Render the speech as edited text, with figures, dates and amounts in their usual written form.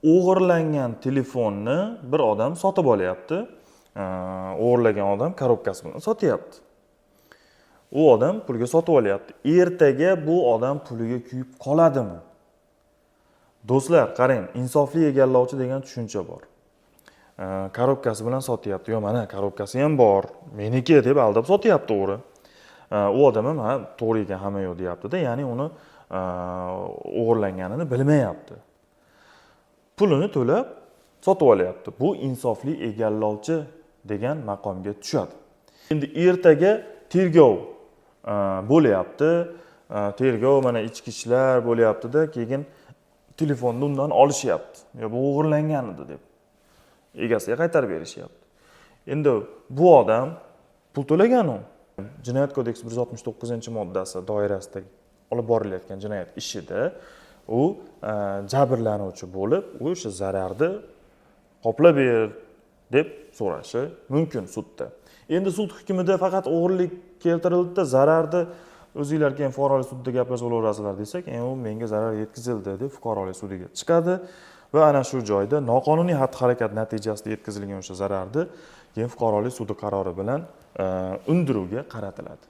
o'g'irlangan telefonni bir odam sotib olyapti. O'g'irlagan odam korobkasi bilan sotyapti. U odam pulga sotib olyapti. Ertaga bu odam puliga kuyib qoladimi? Do'stlar, qarang, insofli egallovchi degan tushuncha bor. Korobkasi bilan sotyapti. Yo, mana korobkasi ham bor. Meniki deb aldab sotyapti, to'g'ri. U odam ham ha, to'g'ri ekan, hamma yo'q deyapti-da, ya'ni uni o'g'irlanganini bilmayapti. Pulini to'lab sotib olyapti. Bu insofli egallovchi degan maqomga tushadi. Endi ertaga tergov bo'lyapti. Tergov mana ichki ishlar bo'lyapti-da, keyin telefonni undan olishyapti. Yo, bu o'g'irlangan edi deb egasiga qaytarib berishyapti. Endi bu odam pul to'lagan-u. Jinoyat kodeksi 169-moddasi doirasida olib borilayotgan jinoyat ishida u jabrlanuvchi bo'lib, o'sha zararni qoplab ber deb so'rashi mumkin sudda. Endi sud hukmida faqat o'g'irlik keltirildi-da, zararni o'zinglar keyin fuqarolik sudida gaplashib olaverasizlar desak, u menga zarar yetkazildi deb fuqarolik sudiga chiqadi va ana shu joyda noqonuniy xatti-harakat natijasida yetkazilgan o'sha zararni keyin fuqarolik sudi qarori bilan undiruvga qaratiladi.